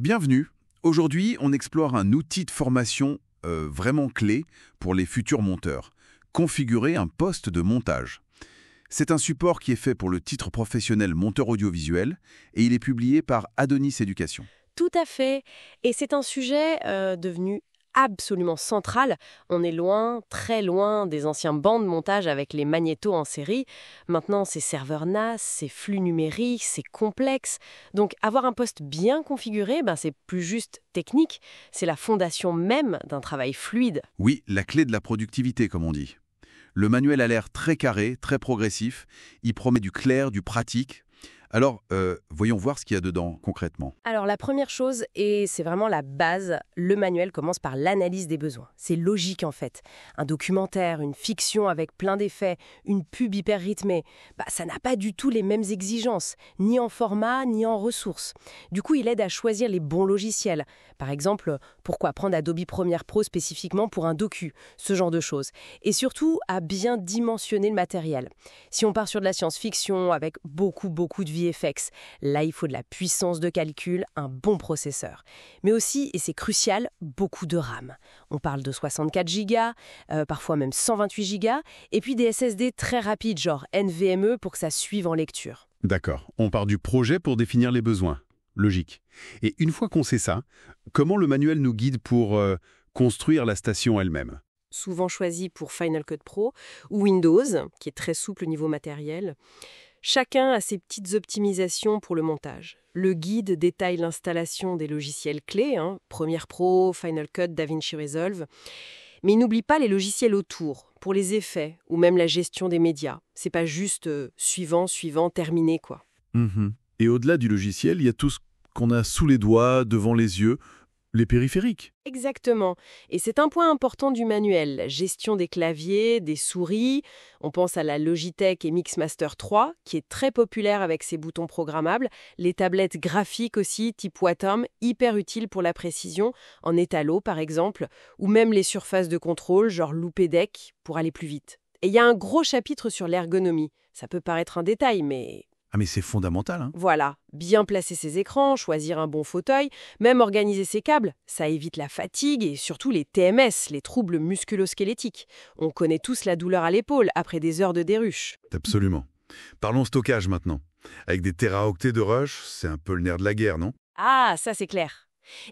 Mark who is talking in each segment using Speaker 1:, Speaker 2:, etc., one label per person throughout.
Speaker 1: Bienvenue. Aujourd'hui, on explore un outil de formation vraiment clé pour les futurs monteurs. Configurer un poste de montage. C'est un support qui est fait pour le titre professionnel monteur audiovisuel et il est publié par Adonis Éducation.
Speaker 2: Tout à fait. Et c'est un sujet devenu absolument central. On est loin, très loin des anciens bancs de montage avec les magnétos en série. Maintenant, c'est serveur NAS, c'est flux numérique, c'est complexe. Donc, avoir un poste bien configuré, c'est plus juste technique. C'est la fondation même d'un travail fluide.
Speaker 1: Oui, la clé de la productivité, comme on dit. Le manuel a l'air très carré, très progressif. Il promet du clair, du pratique. Alors, voyons voir ce qu'il y a dedans concrètement.
Speaker 2: Alors la première chose, et c'est vraiment la base, le manuel commence par l'analyse des besoins. C'est logique en fait. Un documentaire, une fiction avec plein d'effets, une pub hyper rythmée, ça n'a pas du tout les mêmes exigences, ni en format, ni en ressources. Du coup, il aide à choisir les bons logiciels. Par exemple, pourquoi prendre Adobe Premiere Pro spécifiquement pour un docu, ce genre de choses. Et surtout, à bien dimensionner le matériel. Si on part sur de la science-fiction avec beaucoup de VFX, là il faut de la puissance de calcul, un bon processeur. Mais aussi, et c'est crucial, beaucoup de RAM. On parle de 64 Go, parfois même 128 Go, et puis des SSD très rapides, genre NVMe pour que ça suive en lecture.
Speaker 3: D'accord, on part du projet pour définir les besoins. Logique. Et une fois qu'on sait ça, comment le manuel nous guide pour construire la station elle-même ?
Speaker 2: Souvent choisi pour Final Cut Pro ou Windows, qui est très souple au niveau matériel. Chacun a ses petites optimisations pour le montage. Le guide détaille l'installation des logiciels clés, Premiere Pro, Final Cut, DaVinci Resolve. Mais il n'oublie pas les logiciels autour, pour les effets ou même la gestion des médias. C'est pas juste suivant, terminé, quoi.
Speaker 3: Et au-delà du logiciel, il y a tout ce qu'on a sous les doigts, devant les yeux, les périphériques.
Speaker 2: Exactement. Et c'est un point important du manuel, la gestion des claviers, des souris. On pense à la Logitech et Mixmaster 3, qui est très populaire avec ses boutons programmables. Les tablettes graphiques aussi, type Wacom, hyper utiles pour la précision, en étalo par exemple, ou même les surfaces de contrôle, genre Loupedeck, pour aller plus vite. Et il y a un gros chapitre sur l'ergonomie. Ça peut paraître un détail, mais...
Speaker 1: Ah mais c'est fondamental,
Speaker 2: Voilà, bien placer ses écrans, choisir un bon fauteuil, même organiser ses câbles, ça évite la fatigue et surtout les TMS, les troubles musculo-squelettiques. On connaît tous la douleur à l'épaule après des heures de déruche.
Speaker 3: Absolument. Parlons stockage maintenant. Avec des téraoctets de rush, c'est un peu le nerf de la guerre, non ?
Speaker 2: Ah, ça c'est clair.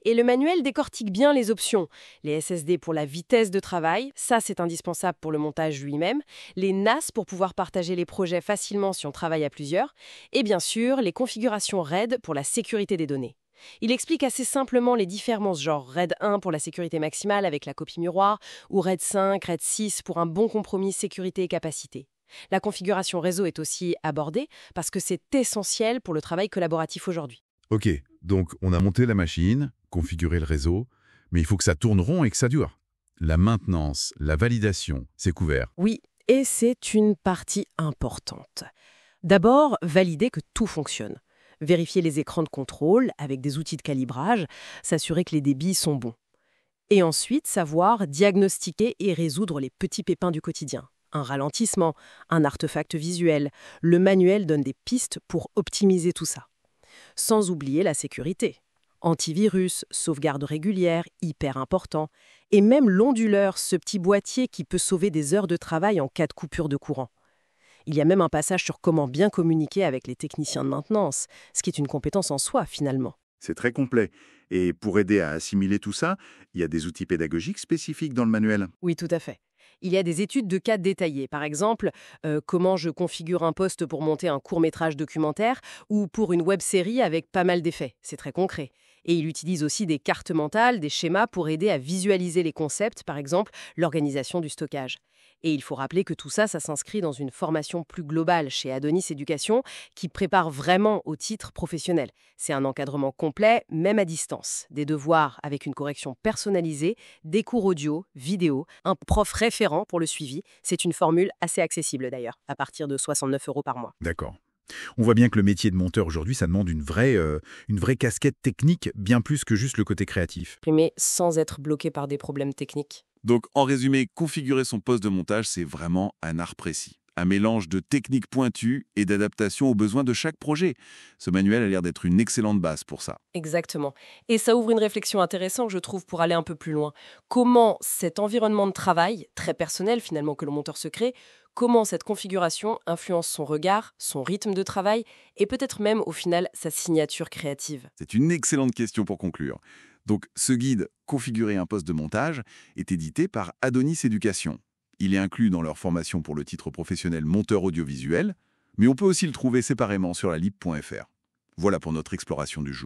Speaker 2: Et le manuel décortique bien les options. Les SSD pour la vitesse de travail, ça c'est indispensable pour le montage lui-même. Les NAS pour pouvoir partager les projets facilement si on travaille à plusieurs. Et bien sûr, les configurations RAID pour la sécurité des données. Il explique assez simplement les différences, genre RAID 1 pour la sécurité maximale avec la copie miroir, ou RAID 5, RAID 6 pour un bon compromis sécurité et capacité. La configuration réseau est aussi abordée parce que c'est essentiel pour le travail collaboratif aujourd'hui.
Speaker 3: Ok, donc on a monté la machine, configuré le réseau, mais il faut que ça tourne rond et que ça dure. La maintenance, la validation, c'est couvert.
Speaker 2: Oui, et c'est une partie importante. D'abord, valider que tout fonctionne. Vérifier les écrans de contrôle avec des outils de calibrage, s'assurer que les débits sont bons. Et ensuite, savoir diagnostiquer et résoudre les petits pépins du quotidien. Un ralentissement, un artefact visuel. Le manuel donne des pistes pour optimiser tout ça. Sans oublier la sécurité. Antivirus, sauvegarde régulière, hyper important. Et même l'onduleur, ce petit boîtier qui peut sauver des heures de travail en cas de coupure de courant. Il y a même un passage sur comment bien communiquer avec les techniciens de maintenance, ce qui est une compétence en soi finalement.
Speaker 4: C'est très complet. Et pour aider à assimiler tout ça, il y a des outils pédagogiques spécifiques dans le manuel.
Speaker 2: Oui, tout à fait. Il y a des études de cas détaillées. Par exemple, comment je configure un poste pour monter un court-métrage documentaire ou pour une web-série avec pas mal d'effets. C'est très concret. Et il utilise aussi des cartes mentales, des schémas pour aider à visualiser les concepts, par exemple l'organisation du stockage. Et il faut rappeler que tout ça, ça s'inscrit dans une formation plus globale chez Adonis Éducation qui prépare vraiment au titre professionnel. C'est un encadrement complet, même à distance. Des devoirs avec une correction personnalisée, des cours audio, vidéo, un prof référent pour le suivi. C'est une formule assez accessible d'ailleurs, à partir de 69 € par mois.
Speaker 1: D'accord. On voit bien que le métier de monteur aujourd'hui, ça demande une vraie casquette technique, bien plus que juste le côté créatif.
Speaker 2: Exprimer sans être bloqué par des problèmes techniques.
Speaker 5: Donc, en résumé, configurer son poste de montage, c'est vraiment un art précis.
Speaker 1: Un mélange de techniques pointues et d'adaptation aux besoins de chaque projet. Ce manuel a l'air d'être une excellente base pour ça.
Speaker 2: Exactement. Et ça ouvre une réflexion intéressante, je trouve, pour aller un peu plus loin. Comment cet environnement de travail, très personnel finalement que le monteur se crée, comment cette configuration influence son regard, son rythme de travail et peut-être même au final sa signature créative.
Speaker 1: C'est une excellente question pour conclure. Donc, ce guide « Configurer un poste de montage » est édité par Adonis Éducation. Il est inclus dans leur formation pour le titre professionnel monteur audiovisuel, mais on peut aussi le trouver séparément sur la lib.fr. Voilà pour notre exploration du jour.